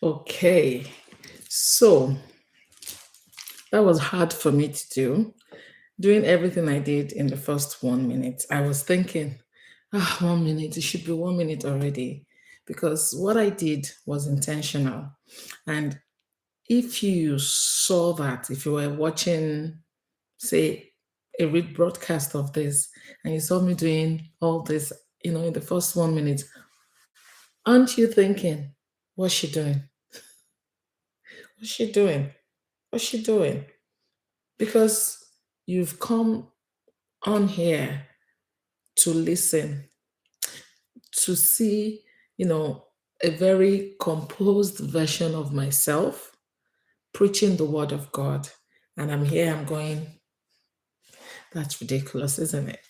Okay, so that was hard for me to do. Doing everything I did in the first 1 minute, I was thinking, 1 minute, it should be 1 minute already. Because what I did was intentional. And if you saw that, if you were watching, say, a read broadcast of this, and you saw me doing all this, in the first 1 minute, aren't you thinking, what's she doing? What's she doing? What's she doing? Because you've come on here to listen, to see, a very composed version of myself preaching the word of God. And I'm here, I'm going, that's ridiculous, isn't it?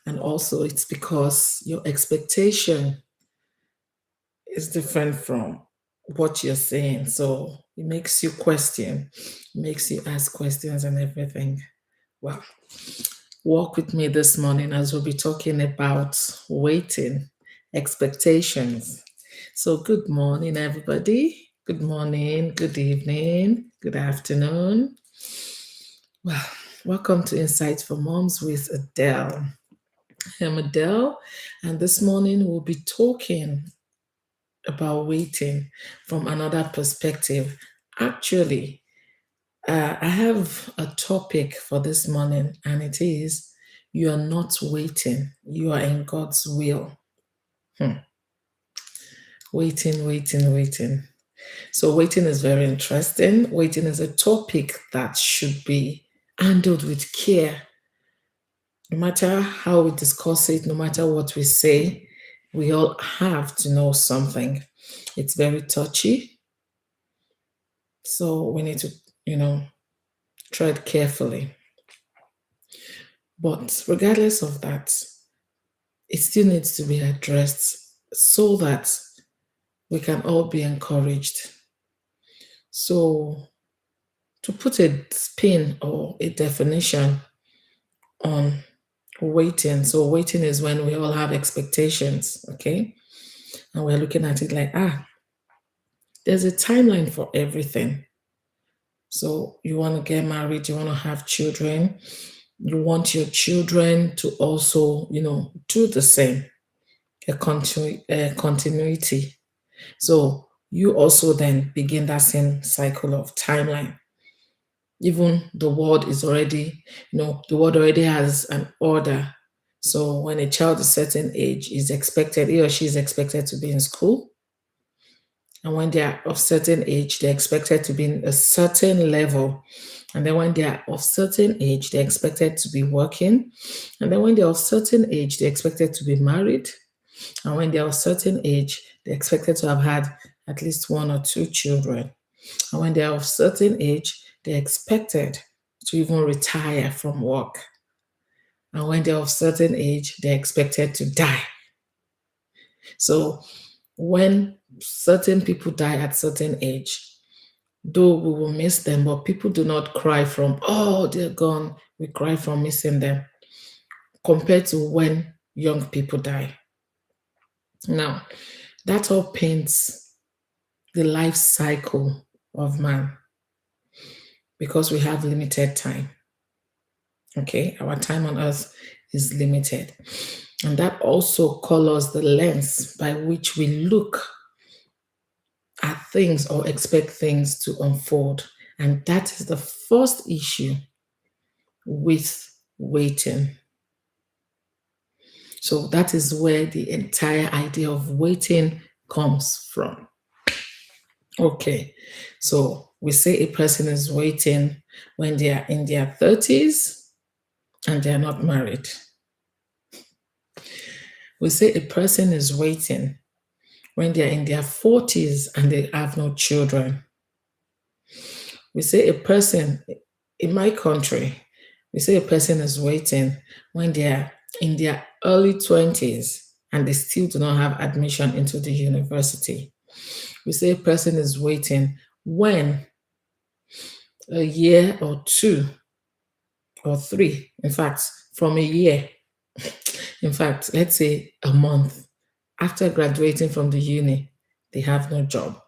And also, it's because your expectation is different from what you're saying. So it makes you question, makes you ask questions and everything. Well, walk with me this morning as we'll be talking about waiting, expectations. So, good morning, everybody. Good morning, good evening, good afternoon. Well, welcome to Insights for Moms with Adele. I'm Adele, and this morning we'll be talking about waiting from another perspective. Actually, I have a topic for this morning, and it is you are not waiting, you are in God's will. Waiting, waiting, waiting. So, waiting is very interesting. Waiting is a topic that should be handled with care. No matter how we discuss it, no matter what we say, we all have to know something. It's very touchy. So, we need to, tread carefully. But regardless of that, it still needs to be addressed so that we can all be encouraged. So, to put a spin or a definition on waiting, so waiting is when we all have expectations, okay? And we're looking at it like, there's a timeline for everything. So, you want to get married, you want to have children, you want your children to also, do the same, a continuity. So you also then begin that same cycle of timeline. Even the world is already, the world already has an order. So when a child is a certain age, is expected, he or she is expected to be in school. And when they are of certain age, they're expected to be in a certain level. And then when they are of certain age, they're expected to be working. And then when they're of certain age, they're expected to be married. And when they're of certain age, they're expected to have had at least one or two children. And when they're of certain age, they're expected to even retire from work. And when they're of certain age, they're expected to die. So when certain people die at certain age, though we will miss them, but people do not cry from, oh, they're gone. We cry from missing them compared to when young people die. Now, that all paints the life cycle of man because we have limited time. Okay, our time on earth is limited. And that also colors the lens by which we look at things or expect things to unfold. And that is the first issue with waiting. So that is where the entire idea of waiting comes from. Okay, so we say a person is waiting when they are in their 30s and they are not married. We say a person is waiting when they are in their 40s and they have no children. We say a person, in my country, we say a person is waiting when they are in their early 20s and they still do not have admission into the university. We say a person is waiting when a year or two or three, in fact, from a year, in fact, let's say a month after graduating from the uni, they have no job.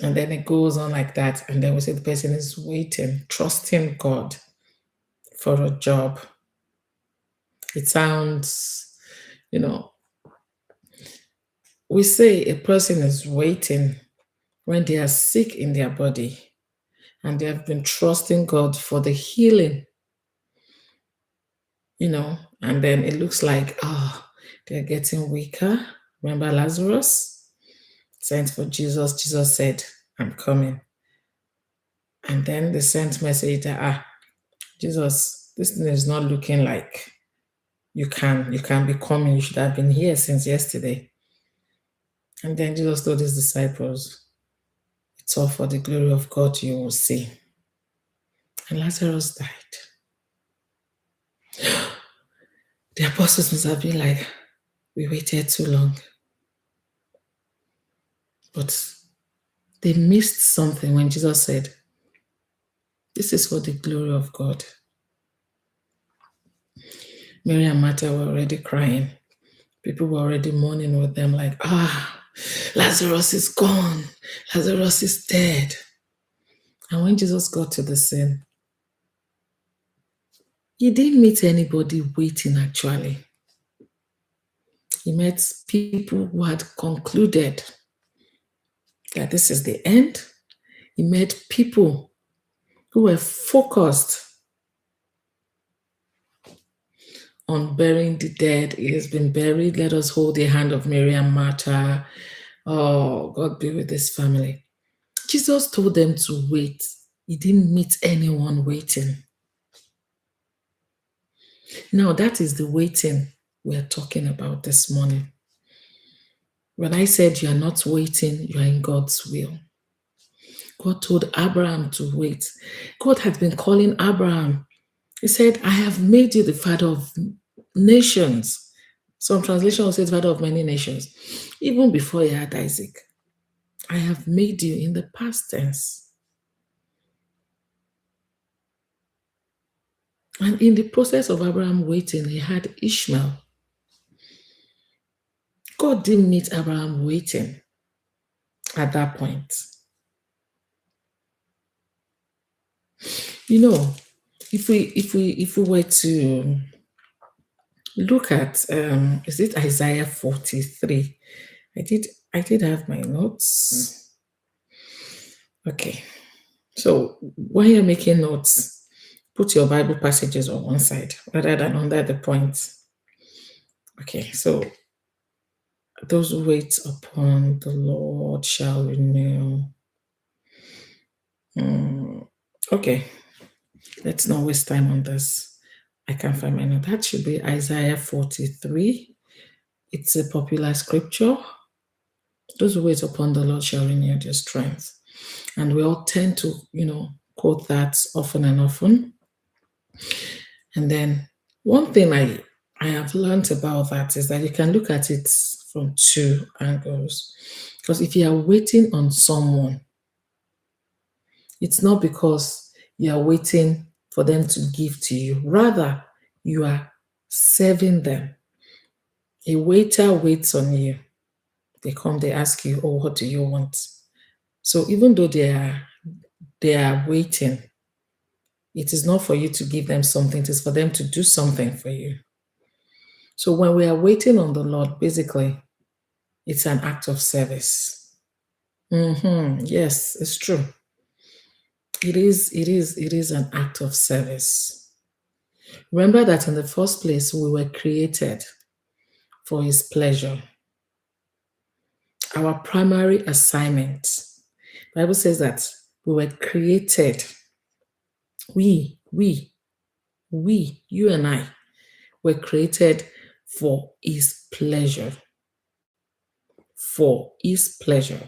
And then it goes on like that. And then we say the person is waiting, trusting God for a job. It sounds, you know, we say a person is waiting when they are sick in their body and they have been trusting God for the healing, and then it looks like, they're getting weaker. Remember Lazarus? Sent for Jesus. Jesus said, I'm coming. And then they sent message that, Jesus, this thing is not looking like you can be coming. You should have been here since yesterday. And then Jesus told his disciples, it's all for the glory of God you will see. And Lazarus died. The apostles must have been like, we waited too long. But they missed something when Jesus said, this is for the glory of God. Mary and Martha were already crying. People were already mourning with them like, Lazarus is gone. Lazarus is dead. And when Jesus got to the scene, he didn't meet anybody waiting actually. He met people who had concluded that this is the end. He met people who were focused on burying the dead. He has been buried. Let us hold the hand of Mary and Martha. Oh, God be with this family. Jesus told them to wait. He didn't meet anyone waiting. Now, that is the waiting we're talking about this morning. When I said you are not waiting, you are in God's will. God told Abraham to wait. God had been calling Abraham. He said, I have made you the father of nations. Some translation will say the father of many nations. Even before he had Isaac, I have made you in the past tense. And in the process of Abraham waiting, he had Ishmael. God didn't meet Abraham waiting at that point. If we were to look at is it Isaiah 43? I did have my notes. Okay. So when you're making notes, put your Bible passages on one side rather than under the points. Okay, so those who wait upon the Lord shall renew. Okay, let's not waste time on this. I can't find my note. That should be Isaiah 43. It's a popular scripture. Those who wait upon the Lord shall renew their strength. And we all tend to, quote that often and often. And then one thing I have learned about that is that you can look at it from two angles. Because if you are waiting on someone, it's not because you are waiting for them to give to you. Rather, you are serving them. A waiter waits on you. They come, they ask you, oh, what do you want? So even though they are waiting, it is not for you to give them something, it is for them to do something for you. So when we are waiting on the Lord, basically, it's an act of service. Yes, it's true. It is an act of service. Remember that in the first place, we were created for His pleasure. Our primary assignment, the Bible says that we were created. We, you and I, were created for His pleasure. For His pleasure.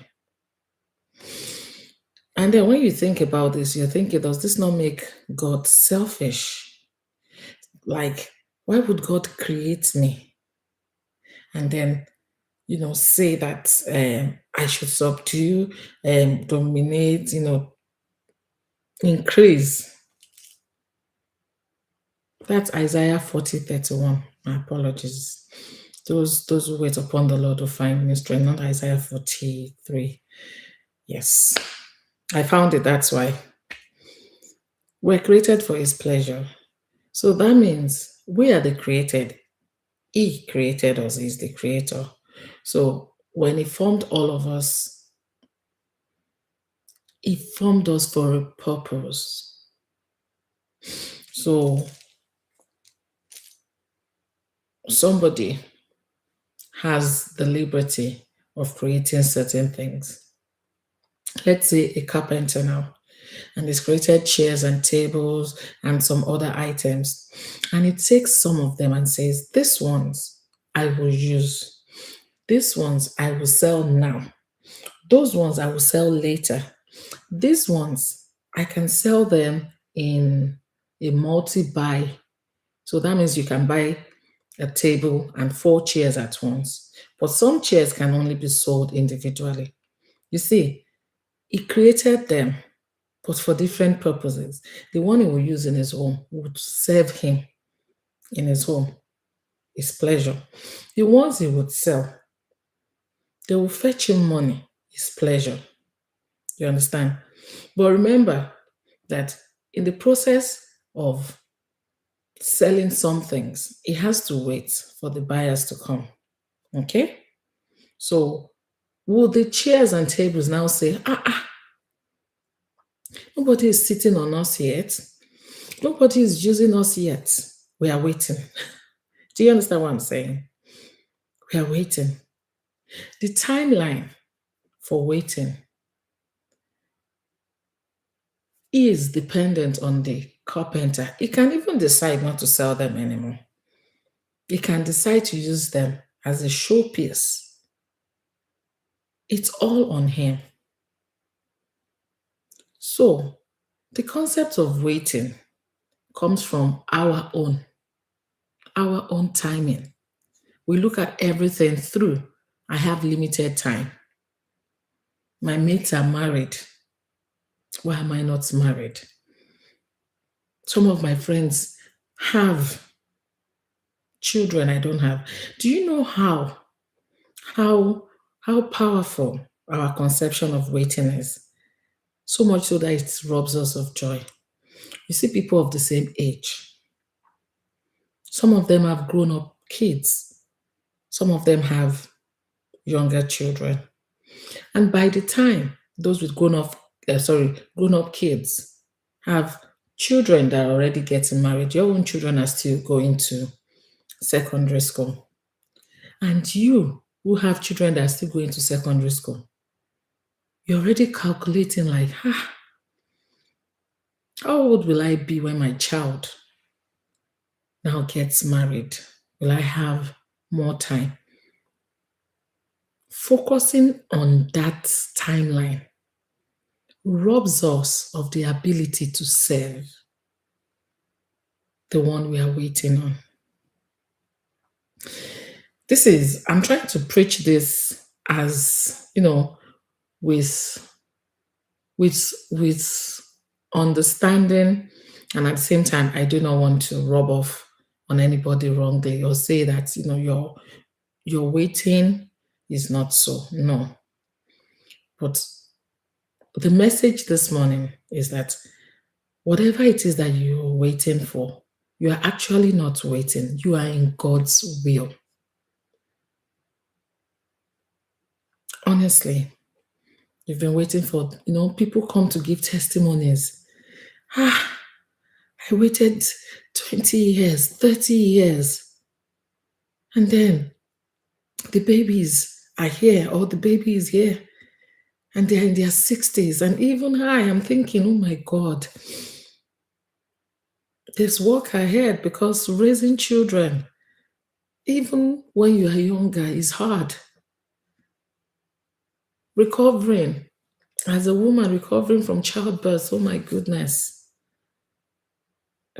And then when you think about this, you're thinking, does this not make God selfish? Like, why would God create me? And then, say that I should subdue, dominate, increase. That's Isaiah 40:31. My apologies. Those who wait upon the Lord will find new strength, not Isaiah 43. Yes, I found it. That's why we're created for His pleasure. So that means we are the created. He created us, He's the creator. So when He formed all of us, He formed us for a purpose. So somebody has the liberty of creating certain things. Let's say a carpenter now, and he's created chairs and tables and some other items. And he takes some of them and says, these ones I will use. These ones I will sell now. Those ones I will sell later. These ones I can sell them in a multi buy. So that means you can buy a table and four chairs at once. But some chairs can only be sold individually. You see, he created them, but for different purposes. The one he will use in his home would serve him in his home, his pleasure. The ones he would sell, they will fetch him money, his pleasure. You understand? But remember that in the process of selling some things, he has to wait for the buyers to come. Okay? So will the chairs and tables now say, nobody is sitting on us yet? Nobody is using us yet. We are waiting. Do you understand what I'm saying? We are waiting. The timeline for waiting is dependent on the carpenter. He can even decide not to sell them anymore. He can decide to use them as a showpiece. It's all on him. So, the concept of waiting comes from our own timing. We look at everything through. I have limited time. My mates are married. Why am I not married? Some of my friends have children I don't have. Do you know how how powerful our conception of waiting is? So much so that it robs us of joy. You see people of the same age. Some of them have grown up kids. Some of them have younger children. And by the time those with grown up kids have children that are already getting married, your own children are still going to secondary school. And you who have children that are still going to secondary school, you're already calculating like, how old will I be when my child now gets married? Will I have more time? Focusing on that timeline robs us of the ability to serve the one we are waiting on. I'm trying to preach this as, with with understanding, and at the same time I do not want to rub off on anybody wrongly or say that your waiting is not so. No. But the message this morning is that whatever it is that you're waiting for, you are actually not waiting. You are in God's will. Honestly, you've been waiting for, people come to give testimonies. I waited 20 years, 30 years. And then the babies are here, or the baby is here, and they're in their 60s. And even I am thinking, oh my God, there's work ahead because raising children, even when you are younger, is hard. Recovering, as a woman recovering from childbirth, oh my goodness.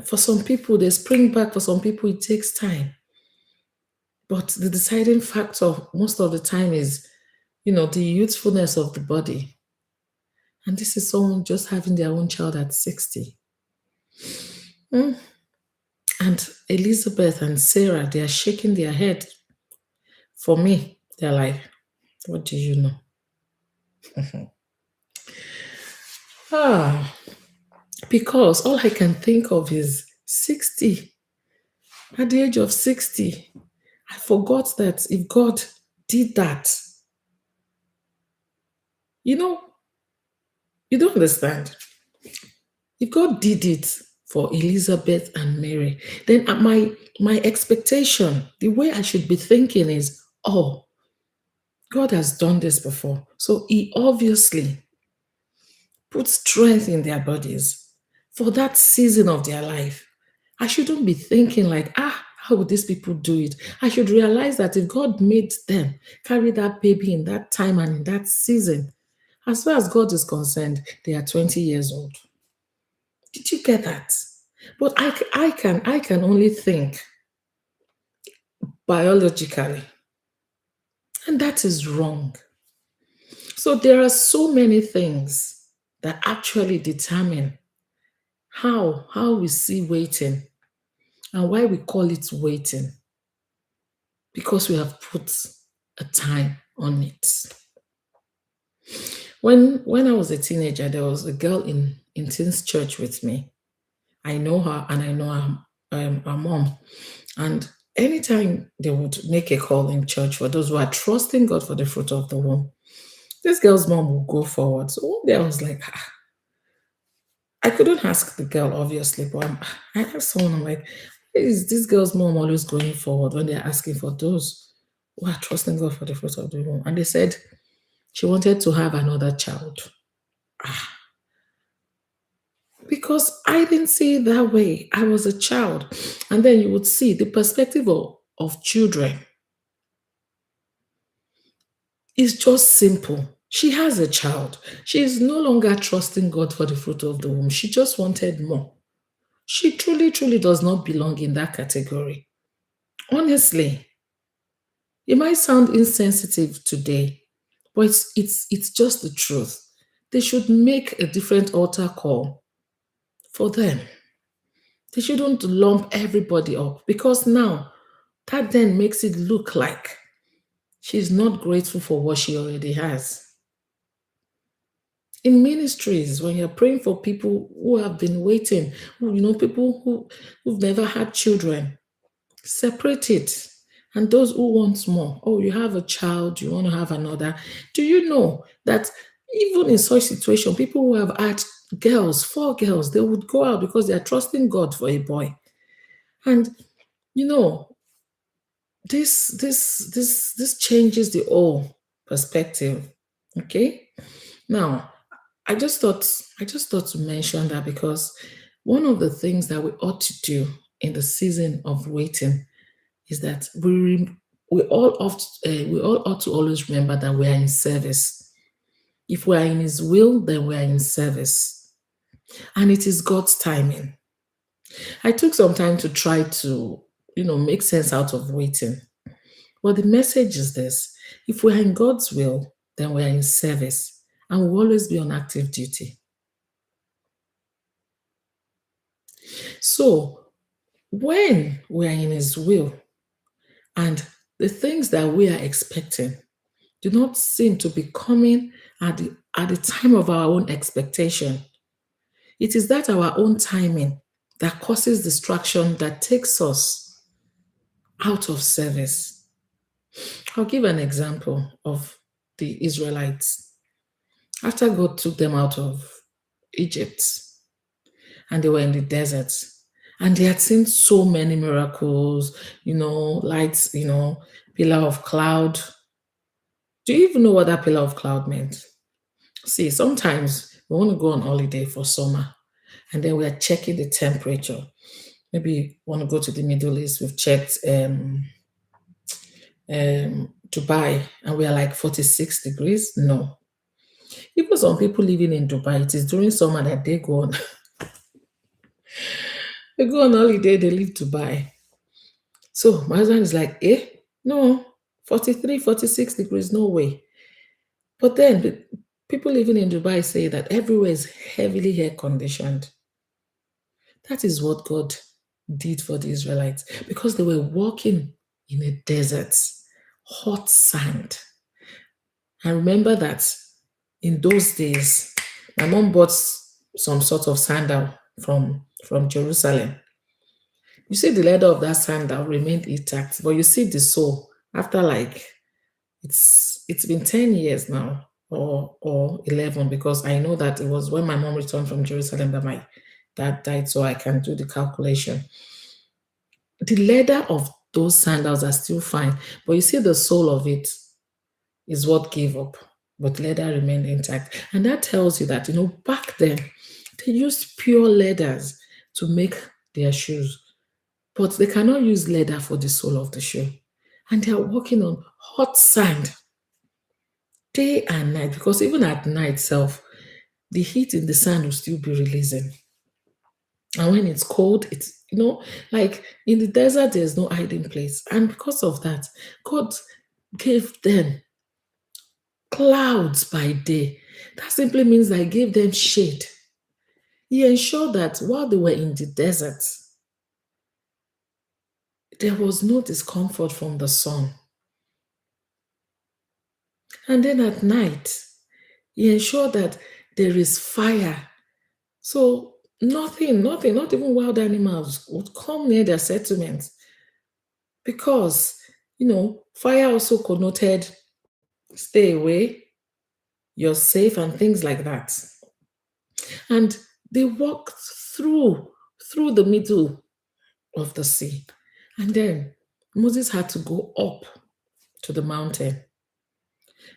For some people, they spring back. For some people, it takes time. But the deciding factor most of the time is, the youthfulness of the body. And this is someone just having their own child at 60. Mm. And Elizabeth and Sarah, they are shaking their head. For me, they're like, what do you know? Ah, because all I can think of is 60. At the age of 60, I forgot that if God did that, you know, you don't understand. If God did it for Elizabeth and Mary, then my expectation, the way I should be thinking is, oh, God has done this before. So he obviously put strength in their bodies for that season of their life. I shouldn't be thinking like, how would these people do it? I should realize that if God made them carry that baby in that time and in that season, as far as God is concerned, they are 20 years old. Did you get that? But I can only think biologically, and that is wrong. So there are so many things that actually determine how we see waiting and why we call it waiting, because we have put a time on it. When I was a teenager, there was a girl in teens church with me. I know her and I know her mom. And anytime they would make a call in church for those who are trusting God for the fruit of the womb, this girl's mom would go forward. So one day I was like, I couldn't ask the girl, obviously, but I asked someone, I'm like, is this girl's mom always going forward when they're asking for those who are trusting God for the fruit of the womb? And they said she wanted to have another child. Because I didn't see it that way. I was a child. And then you would see the perspective of children is just simple. She has a child. She is no longer trusting God for the fruit of the womb. She just wanted more. She truly, truly does not belong in that category. Honestly, it might sound insensitive today, but it's just the truth. They should make a different altar call for them. They shouldn't lump everybody up, because now that then makes it look like she's not grateful for what she already has. In ministries, when you're praying for people who have been waiting, people who've never had children, separate it. And those who want more, oh, you have a child, you want to have another. Do you know that even in such situation, people who have had girls, 4 girls, they would go out because they are trusting God for a boy. And you know, this changes the whole perspective. Okay. Now, I just thought to mention that, because one of the things that we ought to do in the season of waiting is that we all ought to always remember that we are in service. If we are in His will, then we are in service, and it is God's timing. I took some time to try to make sense out of waiting. But the message is this: if we are in God's will, then we are in service, and we'll always be on active duty. So when we are in His will and the things that we are expecting do not seem to be coming at the time of our own expectation, it is that our own timing that causes distraction, that takes us out of service. I'll give an example of the Israelites. After God took them out of Egypt and they were in the desert, and they had seen so many miracles, lights, pillar of cloud. Do you even know what that pillar of cloud meant? See, sometimes we want to go on holiday for summer and then we are checking the temperature. Maybe want to go to the Middle East. We've checked Dubai and we are like 46 degrees. No. Even some people living in Dubai, it is during summer that they go on. They go on holiday, they leave Dubai. So my husband is like, no, 43, 46 degrees, no way. But then people living in Dubai say that everywhere is heavily air conditioned. That is what God did for the Israelites, because they were walking in a desert, hot sand. And remember that in those days, my mom bought some sort of sandal from Jerusalem. You see, the leather of that sandal remained intact, but you see the sole after like it's been 10 years now or 11 because I know that it was when my mom returned from Jerusalem that my dad died, so I can do the calculation. The leather of those sandals are still fine, but you see the sole of it is what gave up, but leather remained intact. And that tells you that, back then, they used pure leathers to make their shoes, but they cannot use leather for the sole of the shoe. And they are walking on hot sand day and night because even at night self, the heat in the sand will still be releasing. And when it's cold, like in the desert, there's no hiding place. And because of that, God gave them clouds by day. That simply means I gave them shade. He ensured that while they were in the desert, there was no discomfort from the sun. And then at night, he ensured that there is fire. So nothing, not even wild animals would come near their settlements because, fire also connoted stay away, you're safe, and things like that. And they walked through the middle of the sea. And then Moses had to go up to the mountain.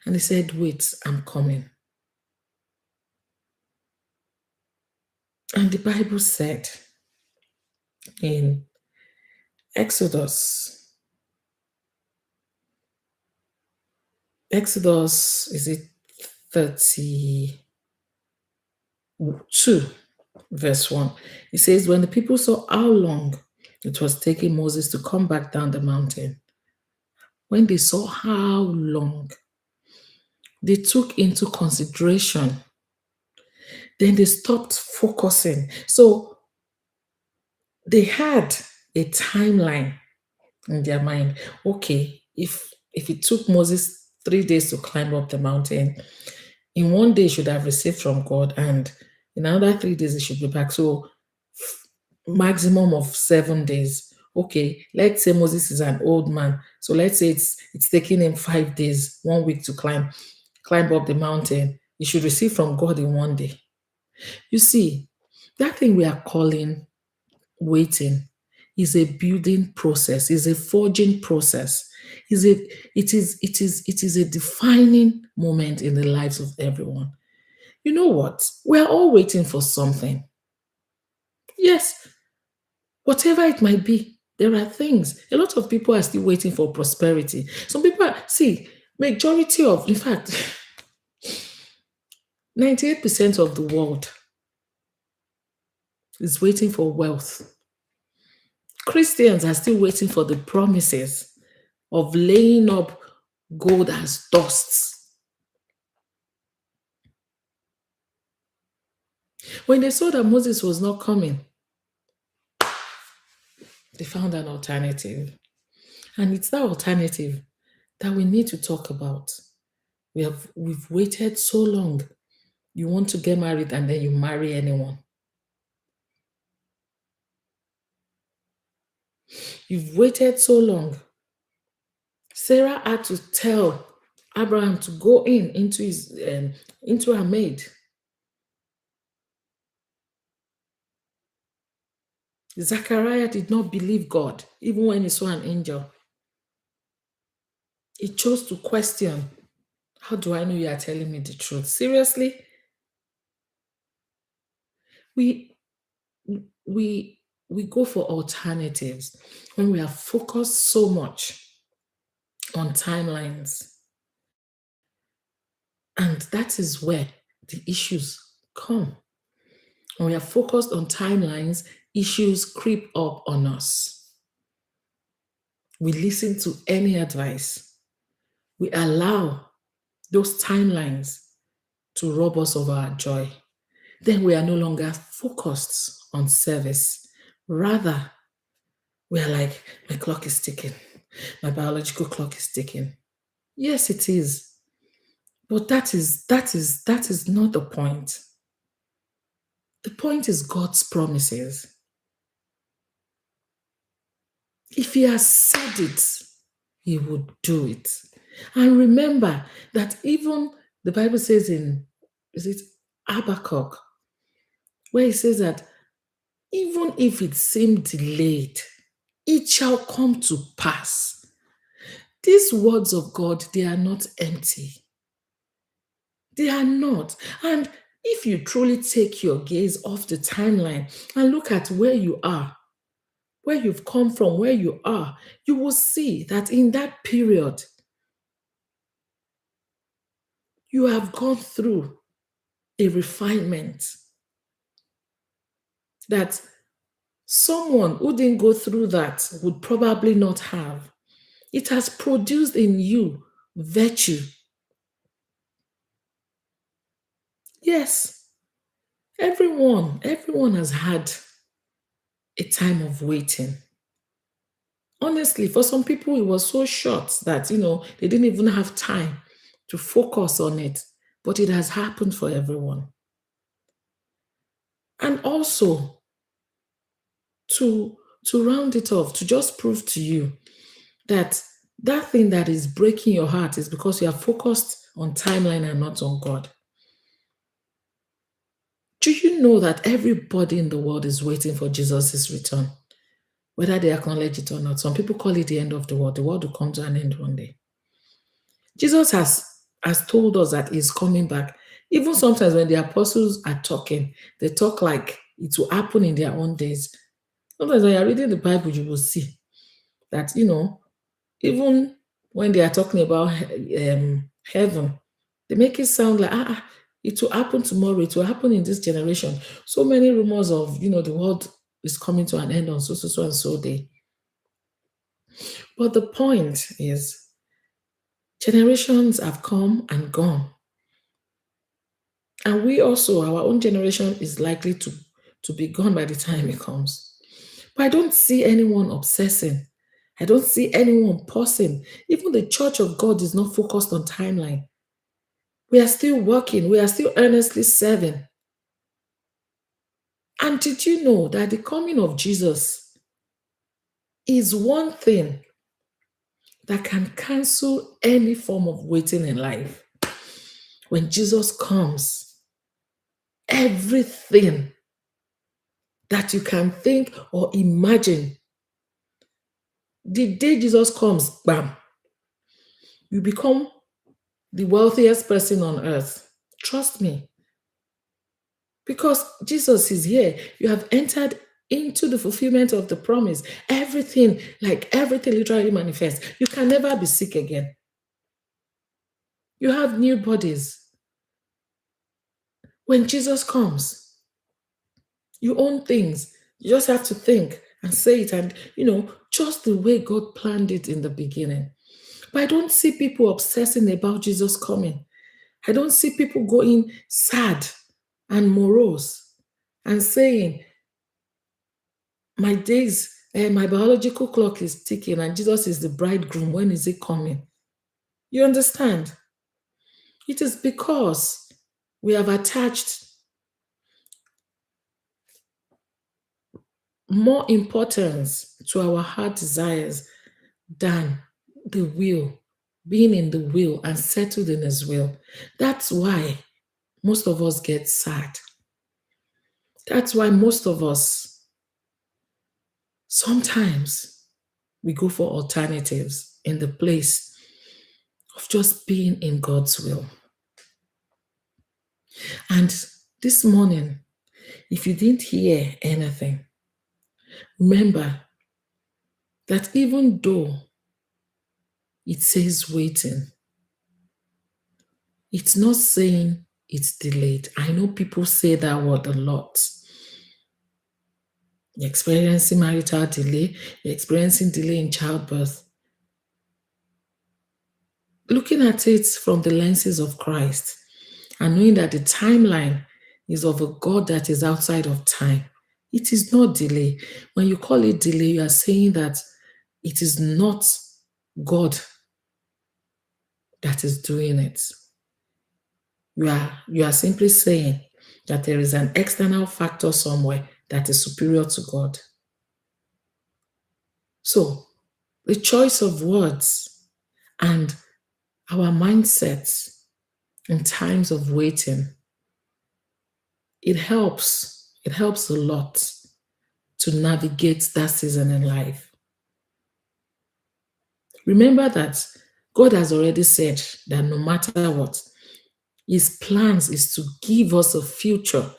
And he said, wait, I'm coming. And the Bible said in Exodus, is it 32, verse 1? It says, when the people saw how long it was taking Moses to come back down the mountain, when they saw how long, they took into consideration, then they stopped focusing. So they had a timeline in their mind. Okay, if it took Moses 3 days to climb up the mountain, in one day he should have received from God, and in another 3 days he should be back. So maximum of 7 days. Okay, let's say Moses is an old man. So let's say it's taking him 5 days, 1 week to climb up the mountain. He should receive from God in one day. You see, that thing we are calling waiting is a building process, is a forging process. It is a defining moment in the lives of everyone. You know what? We are all waiting for something. Yes, whatever it might be, there are things. A lot of people are still waiting for prosperity. Some people majority of, in fact, 98% of the world is waiting for wealth. Christians are still waiting for the promises of laying up gold as dust. When they saw that Moses was not coming, they found an alternative. And it's that alternative that we need to talk about. We've waited so long. You want to get married and then you marry anyone. You've waited so long. Sarah had to tell Abraham to go into her maid. Zachariah did not believe God, even when he saw an angel. He chose to question, how do I know you are telling me the truth? Seriously? We we we go for alternatives when we are focused so much on timelines. And that is where the issues come. When we are focused on timelines, issues creep up on us. We listen to any advice. We allow those timelines to rob us of our joy. Then we are no longer focused on service. Rather, we are like, my clock is ticking. My biological clock is ticking. Yes, it is. But that is not the point. The point is God's promises. If He has said it, He would do it. And remember that even the Bible says in, is it Habakkuk, where it says that even if it seemed delayed, it shall come to pass. These words of God, they are not empty. They are not. And if you truly take your gaze off the timeline and look at where you are, where you've come from, where you are, you will see that in that period, you have gone through a refinement that someone who didn't go through that would probably not have. It has produced in you virtue. Yes, everyone has had a time of waiting. Honestly, for some people, it was so short that, they didn't even have time to focus on it. But it has happened for everyone. And also, to, to round it off, to just prove to you that that thing that is breaking your heart is because you are focused on timeline and not on God. Do you know that everybody in the world is waiting for Jesus' return? Whether they acknowledge it or not. Some people call it the end of the world. The world will come to an end one day. Jesus has told us that He's coming back. Even sometimes when the apostles are talking, they talk like it will happen in their own days. Sometimes when you're reading the Bible, you will see that, even when they are talking about heaven, they make it sound like, it will happen tomorrow, it will happen in this generation. So many rumors of, the world is coming to an end on so and so day. But the point is, generations have come and gone. And we also, our own generation is likely to be gone by the time it comes. But I don't see anyone obsessing. I don't see anyone pausing. Even the church of God is not focused on timeline. We are still working. We are still earnestly serving. And did you know that the coming of Jesus is one thing that can cancel any form of waiting in life? When Jesus comes, everything that you can think or imagine, the day Jesus comes, bam, you become the wealthiest person on earth. Trust me. Because Jesus is here. You have entered into the fulfillment of the promise. Everything literally manifests. You can never be sick again. You have new bodies. When Jesus comes, you own things. You just have to think and say it, and just the way God planned it in the beginning. But I don't see people obsessing about Jesus coming. I don't see people going sad and morose and saying, my days, my biological clock is ticking and Jesus is the bridegroom. When is He coming? You understand? It is because we have attached more importance to our heart desires than the will, being in the will and settled in His will. That's why most of us get sad. That's why most of us sometimes we go for alternatives in the place of just being in God's will. And this morning, if you didn't hear anything, remember that even though it says waiting, it's not saying it's delayed. I know people say that word a lot. You're experiencing marital delay, you're experiencing delay in childbirth. Looking at it from the lenses of Christ and knowing that the timeline is of a God that is outside of time, it is not delay. When you call it delay, you are saying that it is not God that is doing it. You are simply saying that there is an external factor somewhere that is superior to God. So, the choice of words and our mindsets in times of waiting, it helps. It helps a lot to navigate that season in life. Remember that God has already said that no matter what, his plans is to give us a future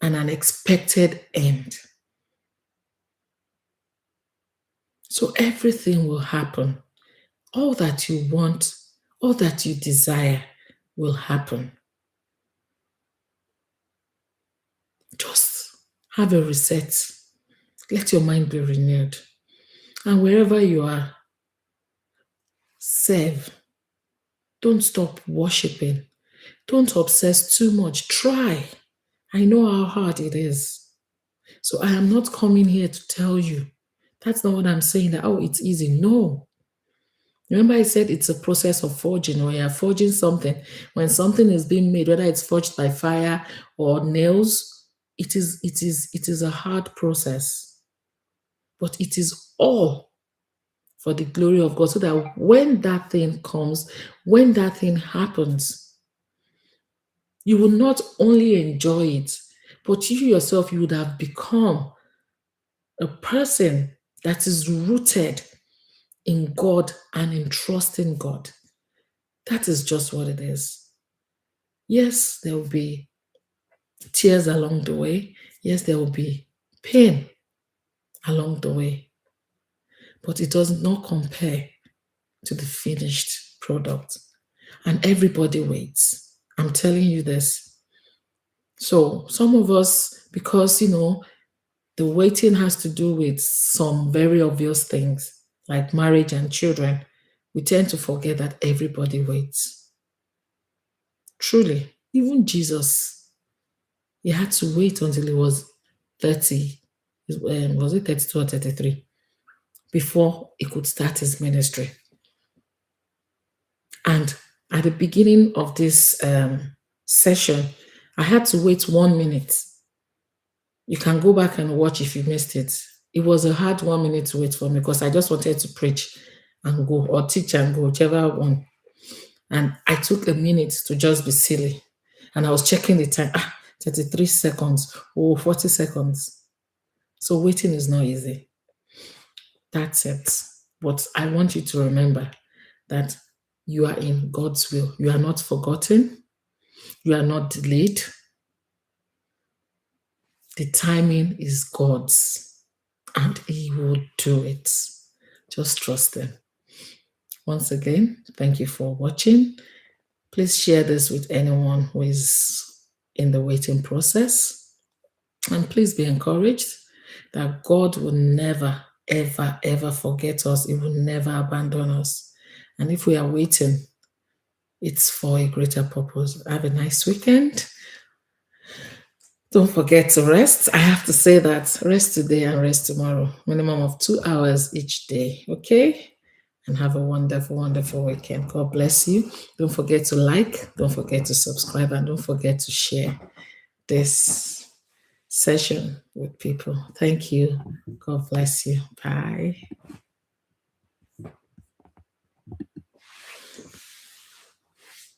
and an expected end. So everything will happen. All that you want, all that you desire will happen. Just have a reset. Let your mind be renewed. And wherever you are, serve. Don't stop worshiping. Don't obsess too much. Try. I know how hard it is. So I am not coming here to tell you. That's not what I'm saying, that, oh, it's easy. No. Remember I said it's a process of forging. When you're forging something, when something is being made, whether it's forged by fire or nails, it is a hard process. But it is all for the glory of God, so that when that thing comes, when that thing happens, you will not only enjoy it, but you yourself, you would have become a person that is rooted in God and in trusting God. That is just what it is. Yes, there will be tears along the way. Yes, there will be pain along the way. But it does not compare to the finished product. And everybody waits. I'm telling you this. So some of us, because, the waiting has to do with some very obvious things like marriage and children, we tend to forget that everybody waits. Truly, even Jesus, he had to wait until he was 30. Was it 32 or 33? Before he could start his ministry. And at the beginning of this session, I had to wait 1 minute. You can go back and watch if you missed it. It was a hard 1 minute to wait for me because I just wanted to preach and go, or teach and go, whichever one. And I took a minute to just be silly. And I was checking the time. 33 seconds. 40 seconds. So waiting is not easy. That's it. But I want you to remember that you are in God's will. You are not forgotten. You are not delayed. The timing is God's, and he will do it. Just trust him. Once again, thank you for watching. Please share this with anyone who is in the waiting process. And please be encouraged that God will never, ever, ever forget us. He will never abandon us. And if we are waiting, it's for a greater purpose. Have a nice weekend. Don't forget to rest. I have to say that rest today and rest tomorrow. Minimum of 2 hours each day. Okay? And have a wonderful, wonderful weekend. God bless you. Don't forget to like. Don't forget to subscribe. And don't forget to share this session with people. Thank you. God bless you. Bye.